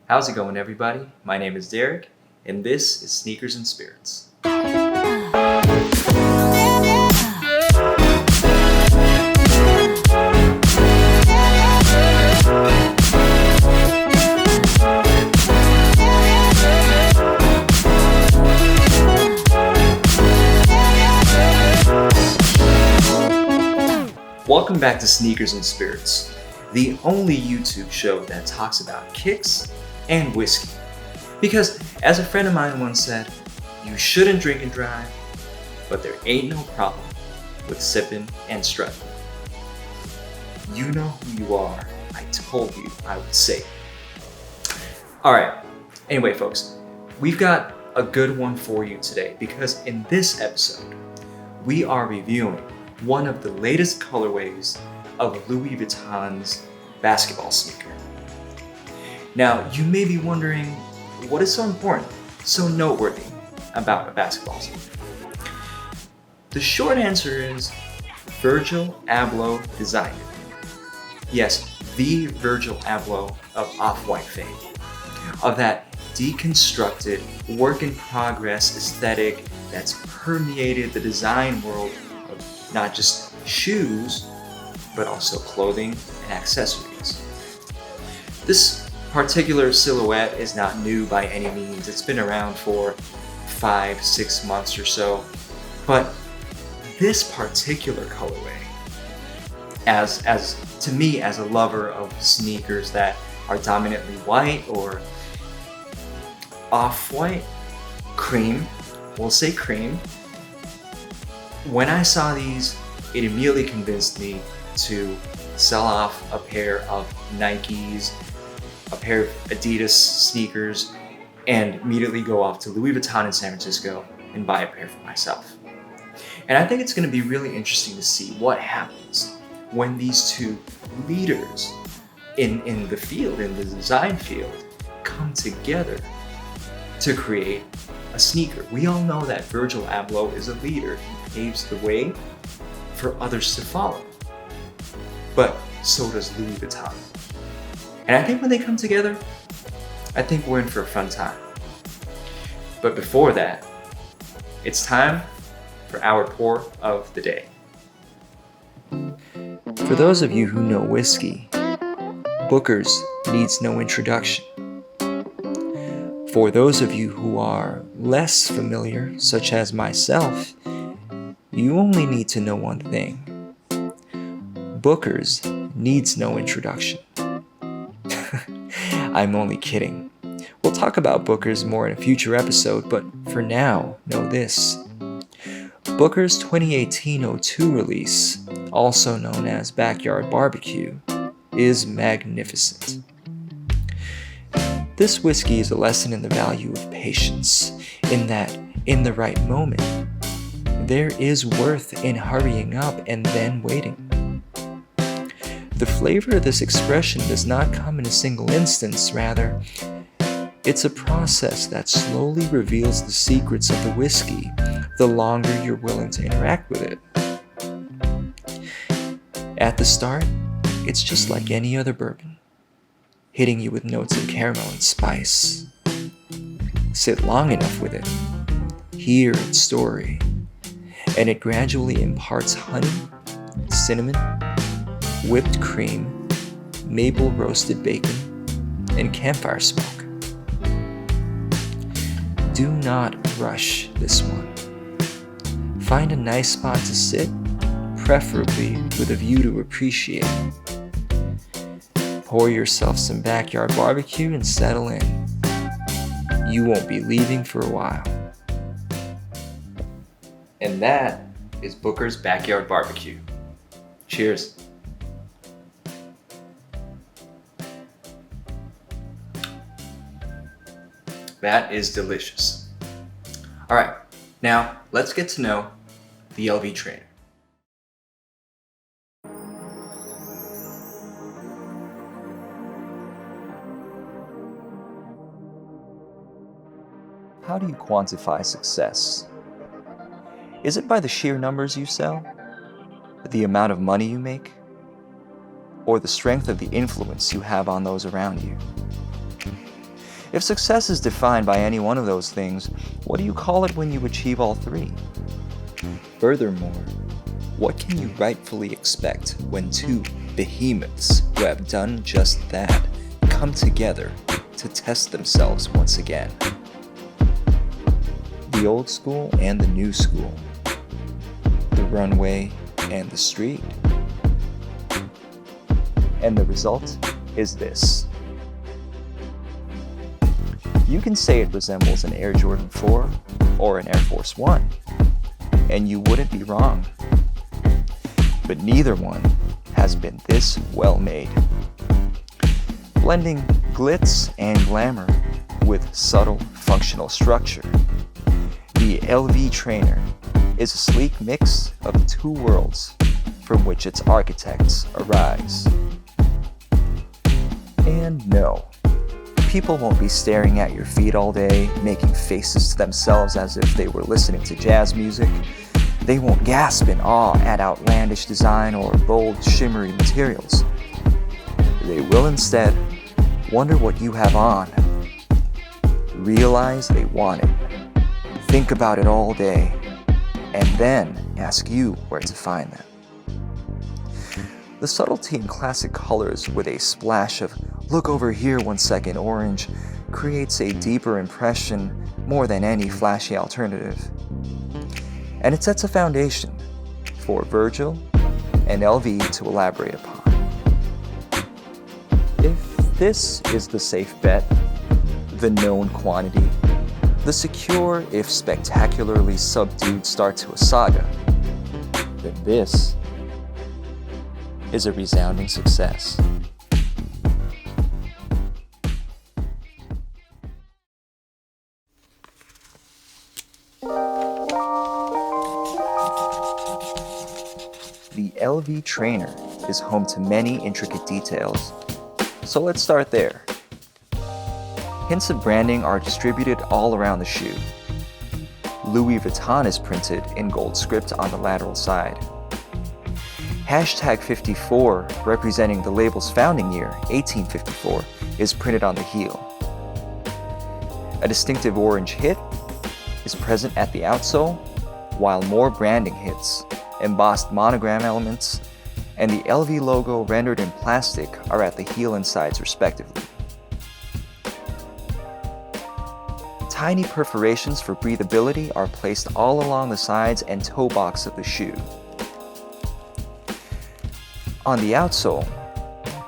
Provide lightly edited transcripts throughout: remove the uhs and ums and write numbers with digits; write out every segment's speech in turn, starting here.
How's it going, everybody? My name is Derek, and this is Sneakers and Spirits. Welcome back to Sneakers and Spirits, the only YouTube show that talks about kicks and whiskey. Because, as a friend of mine once said, you shouldn't drink and drive, but there ain't no problem with sipping and strutting. You know who you are. I told you I would say it. Alright, anyway folks, we've got a good one for you today because in this episode, we are reviewing one of the latest colorways of Louis Vuitton's basketball sneaker. Now, you may be wondering, what is so important, so noteworthy about a basketball sneaker? The short answer is Virgil Abloh designed it. Yes, the Virgil Abloh of Off-White fame, of that deconstructed, work-in-progress aesthetic that's permeated the design world of not just shoes, but also clothing and accessories. This particular silhouette is not new by any means. It's been around for 5-6 months or so. But this particular colorway, as to me as a lover of sneakers that are dominantly white or off-white, cream, we'll say cream, when I saw these, it immediately convinced me to sell off a pair of Nikes, a pair of Adidas sneakers, and immediately go off to Louis Vuitton in San Francisco and buy a pair for myself. And I think it's going to be really interesting to see what happens when these two leaders in the field, in the design field, come together to create a sneaker. We all know that Virgil Abloh is a leader. He paves the way for others to follow. But so does Louis Vuitton. And I think when they come together, I think we're in for a fun time. But before that, it's time for our pour of the day. For those of you who know whiskey, Booker's needs no introduction. For those of you who are less familiar, such as myself, you only need to know one thing. Booker's needs no introduction. I'm only kidding. We'll talk about Booker's more in a future episode, but for now, know this. Booker's 2018 02 release, also known as Backyard Barbecue, is magnificent. This whiskey is a lesson in the value of patience, in that, in the right moment, there is worth in hurrying up and then waiting. The flavor of this expression does not come in a single instance, rather, it's a process that slowly reveals the secrets of the whiskey the longer you're willing to interact with it. At the start, it's just like any other bourbon, hitting you with notes of caramel and spice. Sit long enough with it, hear its story, and it gradually imparts honey, cinnamon, whipped cream, maple roasted bacon, and campfire smoke. Do not rush this one. Find a nice spot to sit, preferably with a view to appreciate. Pour yourself some backyard barbecue and settle in. You won't be leaving for a while. And that is Booker's Backyard Barbecue. Cheers. That is delicious. All right, now let's get to know the LV trainer. How do you quantify success? Is it by the sheer numbers you sell? The amount of money you make? Or the strength of the influence you have on those around you? If success is defined by any one of those things, what do you call it when you achieve all three? Furthermore, what can you rightfully expect when two behemoths who have done just that come together to test themselves once again? The old school and the new school, the runway and the street. And the result is this. You can say it resembles an Air Jordan 4 or an Air Force One, and you wouldn't be wrong. But neither one has been this well made. Blending glitz and glamour with subtle functional structure, the LV Trainer is a sleek mix of the two worlds from which its architects arise. And no, people won't be staring at your feet all day, making faces to themselves as if they were listening to jazz music. They won't gasp in awe at outlandish design or bold, shimmery materials. They will instead wonder what you have on, realize they want it, think about it all day, and then ask you where to find them. The subtlety in classic colors with a splash of "look over here 1 second" orange creates a deeper impression more than any flashy alternative. And it sets a foundation for Virgil and LV to elaborate upon. If this is the safe bet, the known quantity, the secure if spectacularly subdued start to a saga, then this is a resounding success. The LV Trainer is home to many intricate details, so let's start there. Hints of branding are distributed all around the shoe. Louis Vuitton is printed in gold script on the lateral side. Hashtag 54, representing the label's founding year, 1854, is printed on the heel. A distinctive orange hit is present at the outsole, while more branding hits, embossed monogram elements, and the LV logo rendered in plastic are at the heel and sides respectively. Tiny perforations for breathability are placed all along the sides and toe box of the shoe. On the outsole,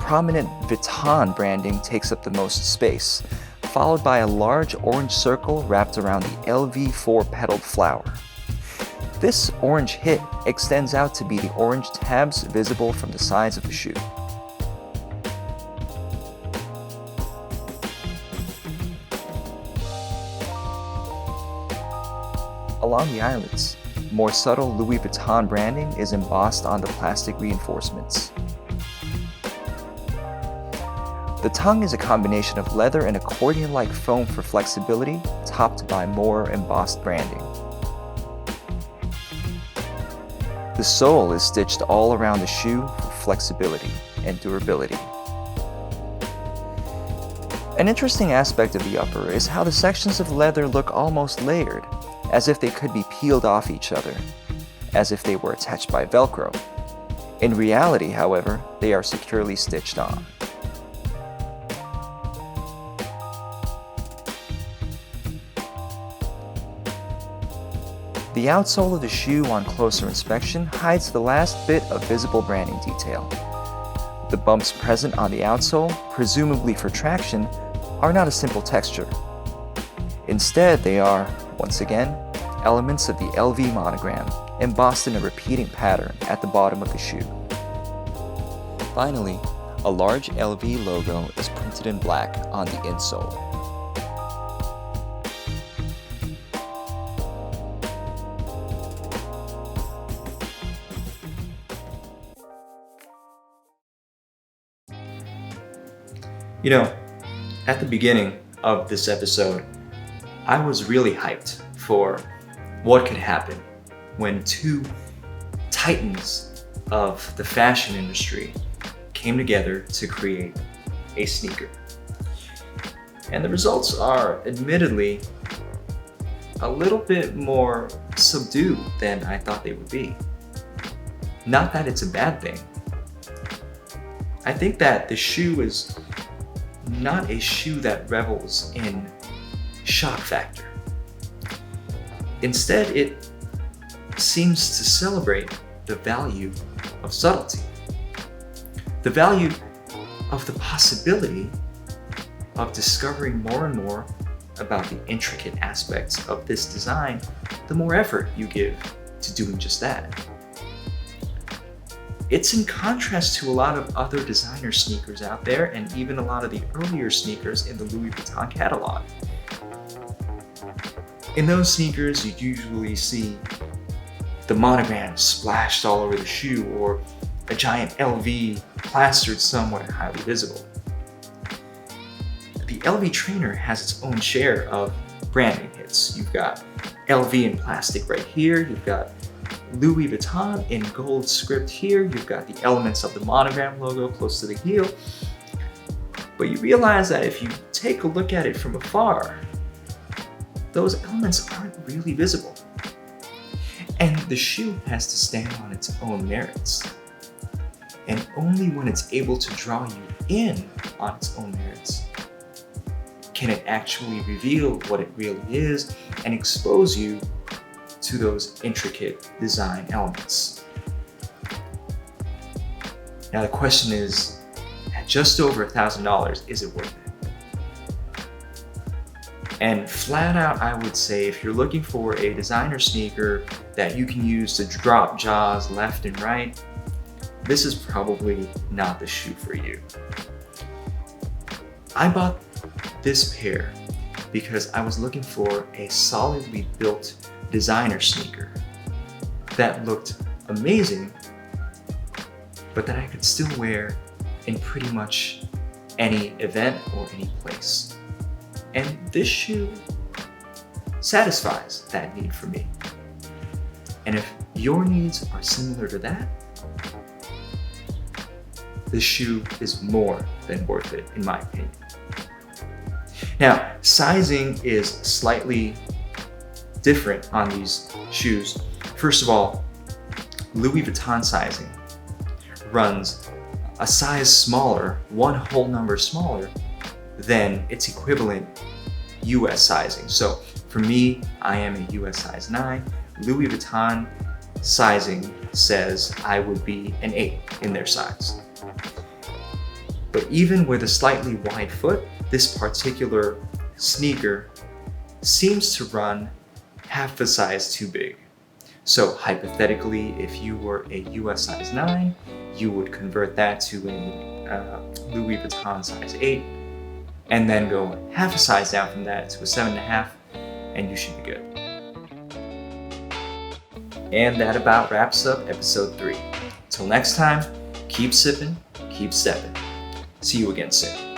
prominent Vuitton branding takes up the most space, followed by a large orange circle wrapped around the LV 4-petaled flower. This orange hit extends out to be the orange tabs visible from the sides of the shoe. Along the eyelets, more subtle Louis Vuitton branding is embossed on the plastic reinforcements. The tongue is a combination of leather and accordion-like foam for flexibility, topped by more embossed branding. The sole is stitched all around the shoe for flexibility and durability. An interesting aspect of the upper is how the sections of leather look almost layered, as if they could be peeled off each other, as if they were attached by Velcro. In reality, however, they are securely stitched on. The outsole of the shoe on closer inspection hides the last bit of visible branding detail. The bumps present on the outsole, presumably for traction, are not a simple texture. Instead, they are, once again, elements of the LV monogram, embossed in a repeating pattern at the bottom of the shoe. Finally, a large LV logo is printed in black on the insole. You know, at the beginning of this episode, I was really hyped for what could happen when two titans of the fashion industry came together to create a sneaker. And the results are admittedly a little bit more subdued than I thought they would be. Not that it's a bad thing. I think that the shoe is not a shoe that revels in shock factor. Instead, it seems to celebrate the value of subtlety, the value of the possibility of discovering more and more about the intricate aspects of this design, the more effort you give to doing just that. It's in contrast to a lot of other designer sneakers out there, and even a lot of the earlier sneakers in the Louis Vuitton catalog. In those sneakers, you usually see the monogram splashed all over the shoe, or a giant LV plastered somewhere highly visible. The LV trainer has its own share of branding hits. You've got LV in plastic right here, you've got Louis Vuitton in gold script here, you've got the elements of the monogram logo close to the heel. But you realize that if you take a look at it from afar, those elements aren't really visible. And the shoe has to stand on its own merits. And only when it's able to draw you in on its own merits can it actually reveal what it really is and expose you to those intricate design elements. Now the question is, at just over $1,000, is it worth it? And flat out, I would say if you're looking for a designer sneaker that you can use to drop jaws left and right, this is probably not the shoe for you. I bought this pair because I was looking for a solidly built designer sneaker that looked amazing, but that I could still wear in pretty much any event or any place. And this shoe satisfies that need for me. And if your needs are similar to that, this shoe is more than worth it, in my opinion. Now, sizing is slightly different on these shoes. First of all, Louis Vuitton sizing runs a size smaller, one whole number smaller than its equivalent US sizing. So for me, I am a US size 9. Louis Vuitton sizing says I would be an 8 in their size. But even with a slightly wide foot, this particular sneaker seems to run half a size too big. So hypothetically, if you were a US size 9, you would convert that to a Louis Vuitton size 8, and then go half a size down from that to a 7.5, and you should be good. And that about wraps up episode 3. Till next time, keep sipping, keep stepping. See you again soon.